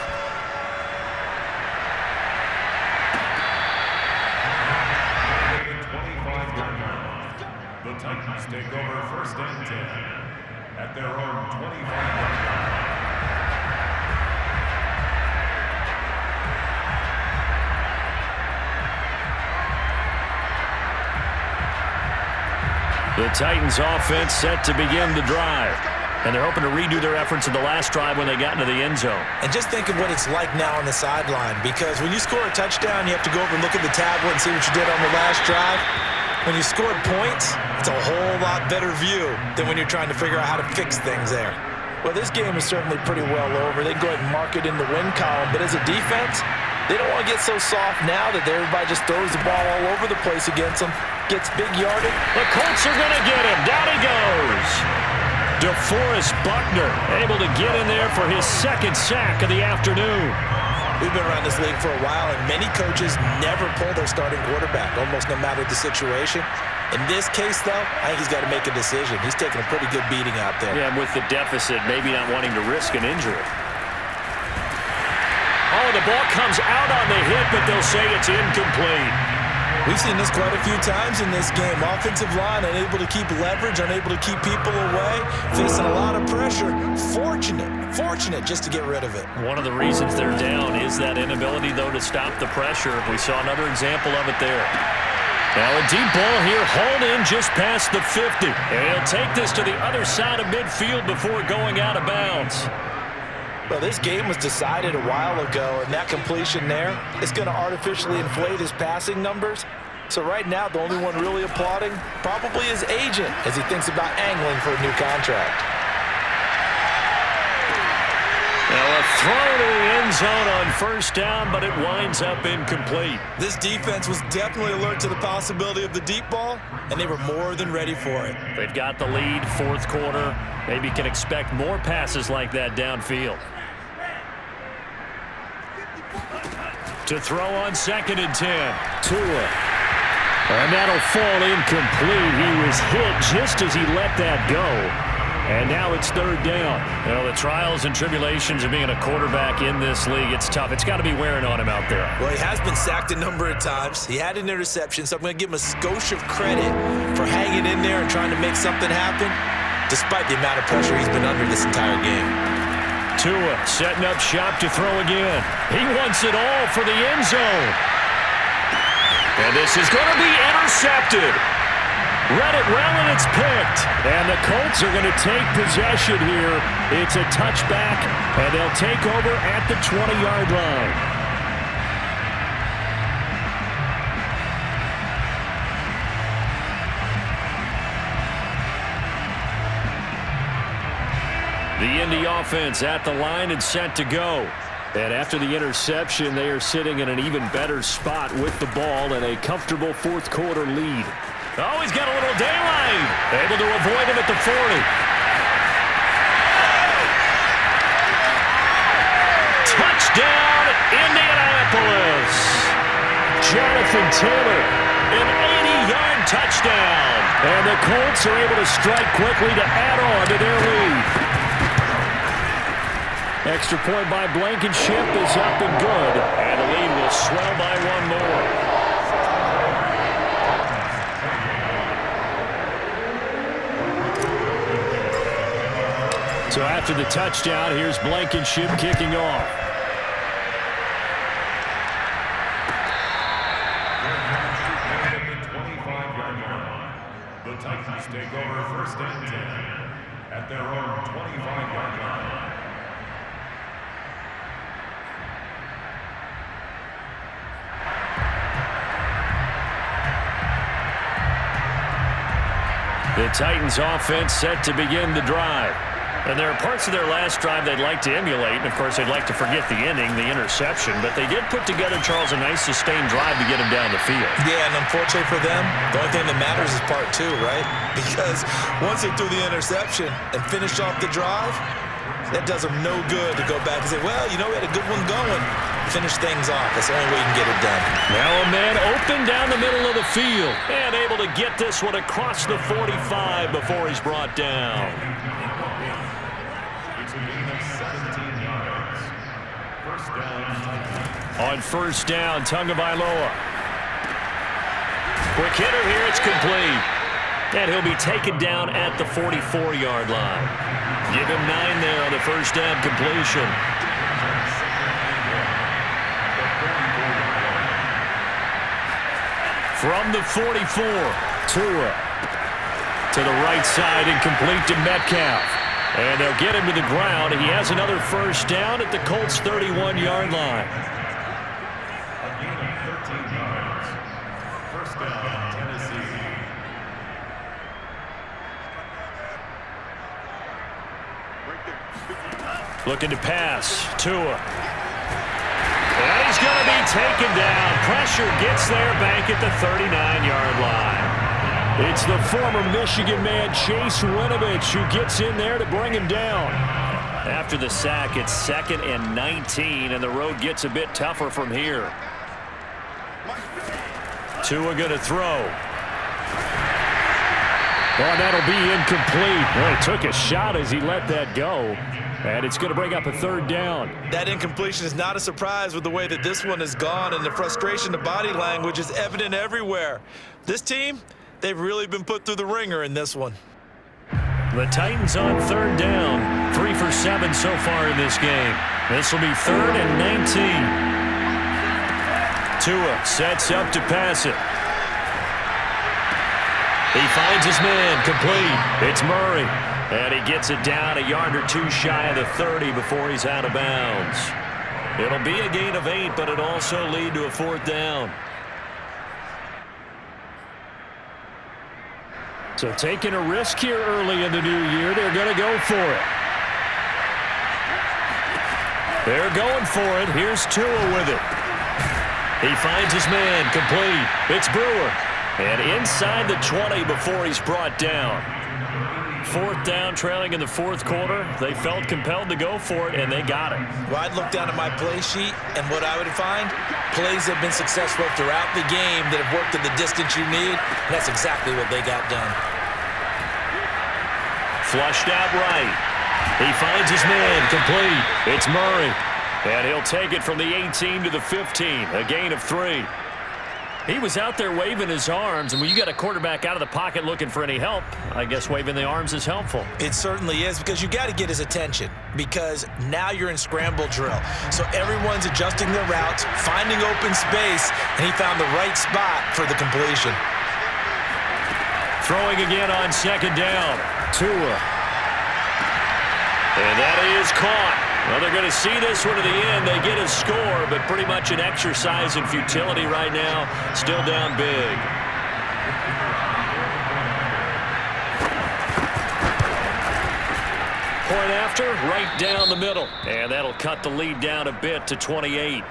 C: The Titans take over 1st and 10 at their own 25-yard line.
A: The Titans offense set to begin the drive. And they're hoping to redo their efforts in the last drive when they got into the end zone.
B: And just think of what it's like now on the sideline, because when you score a touchdown, you have to go over and look at the tablet and see what you did on the last drive. When you scored points, it's a whole lot better view than when you're trying to figure out how to fix things there. Well, this game is certainly pretty well over. They can go ahead and mark it in the win column, but as a defense, they don't want to get so soft now that everybody just throws the ball all over the place against them, gets big yardage.
A: The Colts are going to get him. Down he goes. DeForest Buckner able to get in there for his second sack of the afternoon.
B: We've been around this league for a while, and many coaches never pull their starting quarterback, almost no matter the situation. In this case, though, I think he's got to make a decision. He's taking a pretty good beating out there.
A: Yeah, with the deficit, maybe not wanting to risk an injury. Oh, the ball comes out on the hit, but they'll say it's incomplete.
B: We've seen this quite a few times in this game. Offensive line unable to keep leverage, unable to keep people away, facing a lot of pressure. Fortunate just to get rid of it.
A: One of the reasons they're down is that inability, though, to stop the pressure. We saw another example of it there. Now a deep ball here, hauled in just past the 50. And he'll take this to the other side of midfield before going out of bounds.
B: Well, this game was decided a while ago, and that completion there is going to artificially inflate his passing numbers. So right now, the only one really applauding probably his agent as he thinks about angling for a new contract.
A: Now a throw to the end zone on first down, but it winds up incomplete.
B: This defense was definitely alert to the possibility of the deep ball, and they were more than ready for it.
A: They've got the lead, fourth quarter. Maybe can expect more passes like that downfield. To throw on 2nd and 10. Tua. And that'll fall incomplete. He was hit just as he let that go. And now it's 3rd down. You know, the trials and tribulations of being a quarterback in this league, it's tough. It's got to be wearing on him out there.
B: Well, he has been sacked a number of times. He had an interception, so I'm going to give him a skosh of credit for hanging in there and trying to make something happen, despite the amount of pressure he's been under this entire game.
A: Tua setting up shop to throw again. He wants it all for the end zone. And this is going to be intercepted. Read it well, and it's picked. And the Colts are going to take possession here. It's a touchback, and they'll take over at the 20-yard line. The Indy offense at the line and set to go. And after the interception, they are sitting in an even better spot with the ball and a comfortable fourth quarter lead. Oh, he's got a little daylight. Able to avoid him at the 40. Touchdown, Indianapolis. Jonathan Taylor, an 80-yard touchdown. And the Colts are able to strike quickly to add on to their lead. Extra point by Blankenship is up and good. And the lead will swell by one more. So after the touchdown, here's Blankenship kicking off.
C: The Titans take over 1st and 10 at their own 25-yard line.
A: The Titans offense set to begin the drive. And there are parts of their last drive they'd like to emulate. And, of course, they'd like to forget the ending, the interception. But they did put together, Charles, a nice sustained drive to get him down the field.
B: Yeah, and unfortunately for them, the only thing that matters is part 2, right? Because once they threw the interception and finished off the drive, that does them no good to go back and say, well, you know, we had a good one going. Finish things off. That's the only way you can get it done.
A: Now a man open down the middle of the field. And able to get this one across the 45 before he's brought down. On first down, Tagovailoa. Quick hitter here, it's complete. And he'll be taken down at the 44-yard line. Give him 9 there on the first down completion. From the 44, Tua to the right side and complete to Metcalf. And they'll get him to the ground. He has another first down at the Colts' 31-yard line. Looking to pass. Tua. And he's going to be taken down. Pressure gets there back at the 39-yard line. It's the former Michigan man, Chase Winovich, who gets in there to bring him down. After the sack, it's 2nd and 19, and the road gets a bit tougher from here. Tua going to throw. Oh, that'll be incomplete. Well, he took a shot as he let that go. And it's going to bring up a 3rd down.
B: That incompletion is not a surprise with the way that this one has gone, and the frustration, the body language is evident everywhere. This team, they've really been put through the ringer in this one.
A: The Titans on 3rd down. 3 for 7 so far in this game. This will be 3rd and 19. Tua sets up to pass it. He finds his man, complete. It's Murray. And he gets it down a yard or 2 shy of the 30 before he's out of bounds. It'll be a gain of 8, but it'll also lead to a 4th down. So taking a risk here early in the new year, they're going to go for it. They're going for it. Here's Tua with it. He finds his man, complete. It's Brewer. And inside the 20 before he's brought down. 4th down, trailing in the 4th quarter. They felt compelled to go for it, and they got it.
B: Well, I'd look down at my play sheet, and what I would find, plays have been successful throughout the game that have worked at the distance you need, and that's exactly what they got done.
A: Flushed out right. He finds his man, complete. It's Murray. And he'll take it from the 18 to the 15, a gain of 3. He was out there waving his arms, and when you got a quarterback out of the pocket looking for any help, I guess waving the arms is helpful.
B: It certainly is, because you got to get his attention, because now you're in scramble drill. So everyone's adjusting their routes, finding open space, and he found the right spot for the completion.
A: Throwing again on 2nd down. Tua. And that is caught. Well, they're going to see this one to the end. They get a score, but pretty much an exercise in futility right now. Still down big. Point after, right down the middle. And that'll cut the lead down a bit to 28.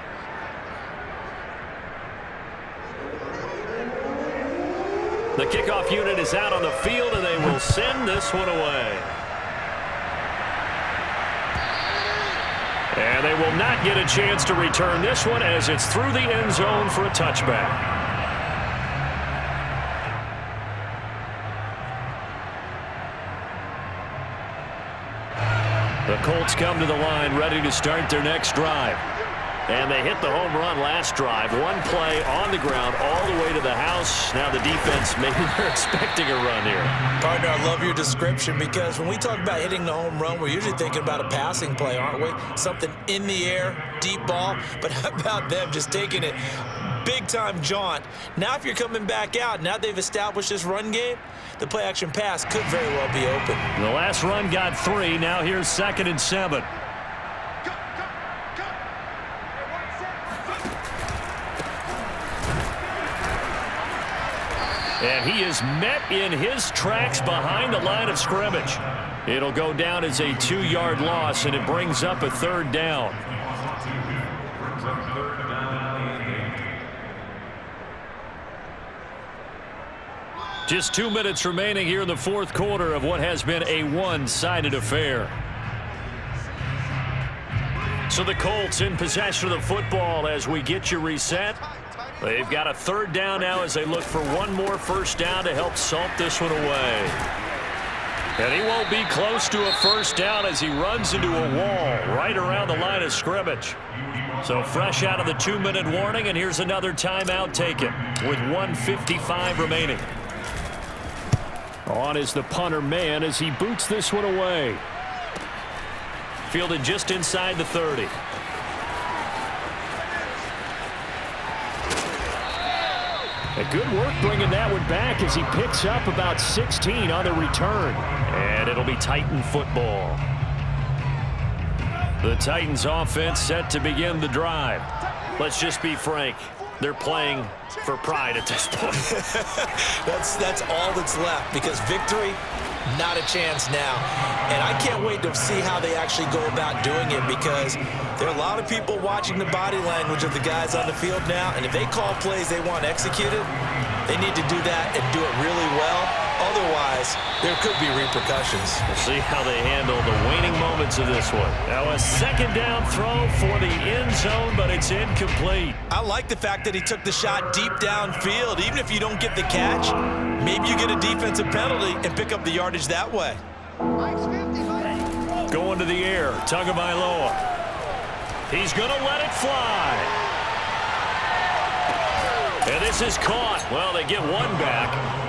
A: The kickoff unit is out on the field, and they will send this one away. And they will not get a chance to return this one as it's through the end zone for a touchback. The Colts come to the line ready to start their next drive. And they hit the home run last drive. One play on the ground all the way to the house. Now the defense, maybe they're expecting a run here.
B: Partner, I love your description, because when we talk about hitting the home run, we're usually thinking about a passing play, aren't we? Something in the air, deep ball. But how about them just taking it big-time jaunt? Now if you're coming back out, now they've established this run game, the play-action pass could very well be open.
A: The last run got 3. Now here's 2nd and 7. And he is met in his tracks behind the line of scrimmage. It'll go down as a 2-yard loss, and it brings up a 3rd down. Just 2 minutes remaining here in the 4th quarter of what has been a one-sided affair. So the Colts in possession of the football as we get you reset. They've got a 3rd down now as they look for one more 1st down to help salt this one away. And he won't be close to a 1st down as he runs into a wall right around the line of scrimmage. So fresh out of the 2-minute warning, and here's another timeout taken with 1:55 remaining. On is the punter man as he boots this one away. Fielded just inside the 30. A good work bringing that one back as he picks up about 16 on the return. And it'll be Titan football. The Titans offense set to begin the drive. Let's just be frank. They're playing for pride at this point.
B: That's all that's left, because victory, not a chance now. And I can't wait to see how they actually go about doing it, because there are a lot of people watching the body language of the guys on the field now, and if they call plays they want executed, They need to do that and do it really well. Otherwise, there could be repercussions.
A: We'll see how they handle the waning moments of this one. Now a second down throw for the end zone, but it's incomplete.
B: I like the fact that he took the shot deep downfield. Even if you don't get the catch, maybe you get a defensive penalty and pick up the yardage that way.
A: Going to the air, Tagovailoa. He's going to let it fly. And this is caught. Well, they get one back,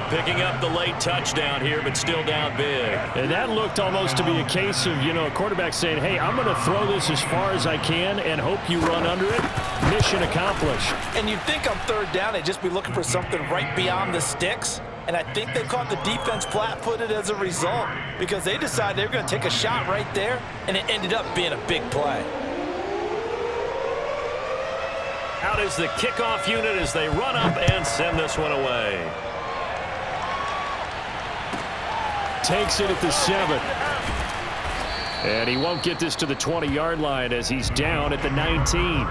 A: picking up the late touchdown here, but still down big.
E: And that looked almost to be a case of, a quarterback saying, hey, I'm going to throw this as far as I can and hope you run under it. Mission accomplished.
B: And you'd think on third down, they'd just be looking for something right beyond the sticks. And I think they caught the defense flat-footed as a result because they decided they were going to take a shot right there, and it ended up being a big play.
A: Out is the kickoff unit as they run up and send this one away.
E: Takes it at the 7. And he won't get this to the 20-yard line as he's down at the 19.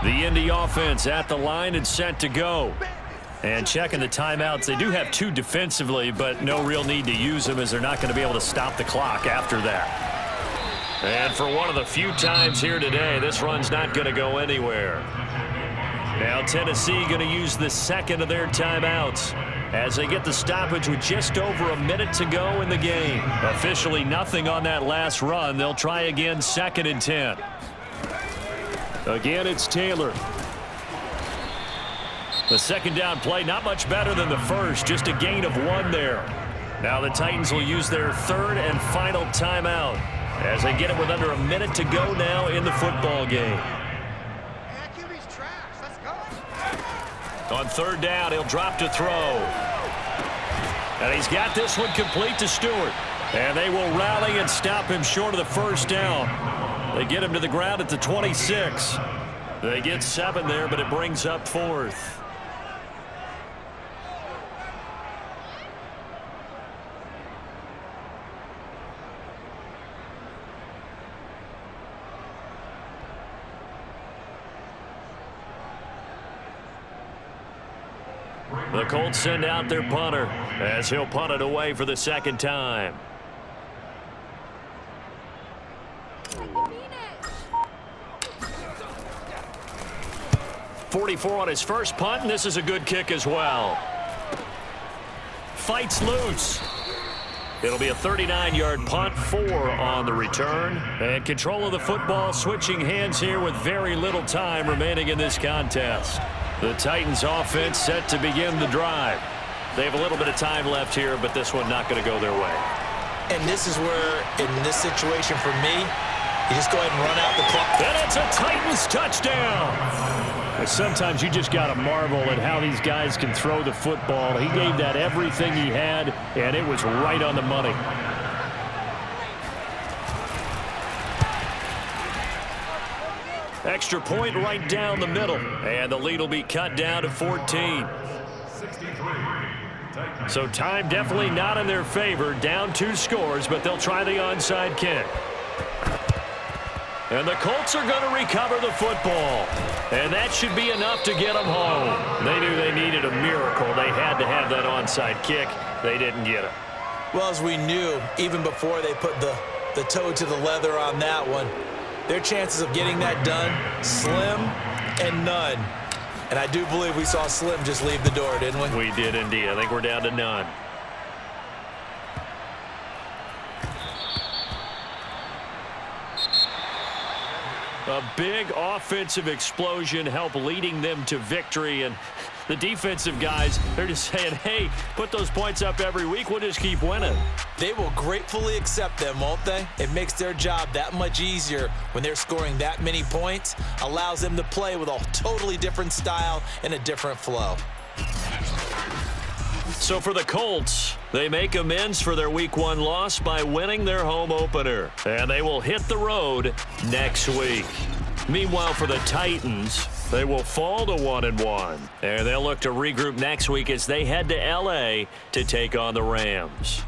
A: The Indy offense at the line and set to go. And checking the timeouts, they do have 2 defensively, but no real need to use them as they're not going to be able to stop the clock after that. And for one of the few times here today, this run's not going to go anywhere. Now Tennessee going to use the second of their timeouts as they get the stoppage with just over a minute to go in the game. Officially nothing on that last run. They'll try again 2nd and 10.
E: Again, it's Taylor.
A: The second down play, not much better than the first, just a gain of 1 there. Now the Titans will use their 3rd and final timeout as they get it with under a minute to go now in the football game. On 3rd down, he'll drop to throw. And he's got this one complete to Stewart. And they will rally and stop him short of the 1st down. They get him to the ground at the 26. They get 7 there, but it brings up 4th. The Colts send out their punter as he'll punt it away for the 2nd time. .44 on his first punt, and this is a good kick as well. Fights loose. It'll be a 39-yard punt, 4 on the return. And control of the football switching hands here with very little time remaining in this contest. The Titans offense set to begin the drive. They have a little bit of time left here, but this one not going to go their way.
B: And this is where, in this situation for me, you just go ahead and run out the clock.
A: And it's a Titans touchdown.
E: Sometimes you just got to marvel at how these guys can throw the football. He gave that everything he had, and it was right on the money.
A: Extra point right down the middle, and the lead will be cut down to 14. So time definitely not in their favor. Down 2 scores, but they'll try the onside kick. And the Colts are going to recover the football. And that should be enough to get them home. They knew they needed a miracle. They had to have that onside kick. They didn't get it.
B: Well, as we knew, even before they put the toe to the leather on that one, their chances of getting that done, slim and none. And I do believe we saw Slim just leave the door, didn't we?
A: We did indeed. I think we're down to none. A big offensive explosion helped leading them to victory. And the defensive guys, they're just saying, hey, put those points up every week. We'll just keep winning.
B: They will gratefully accept them, won't they? It makes their job that much easier when they're scoring that many points. Allows them to play with a totally different style and a different flow.
A: So for the Colts, they make amends for their Week 1 loss by winning their home opener. And they will hit the road next week. Meanwhile, for the Titans, they will fall to 1-1. And they'll look to regroup next week as they head to L.A. to take on the Rams.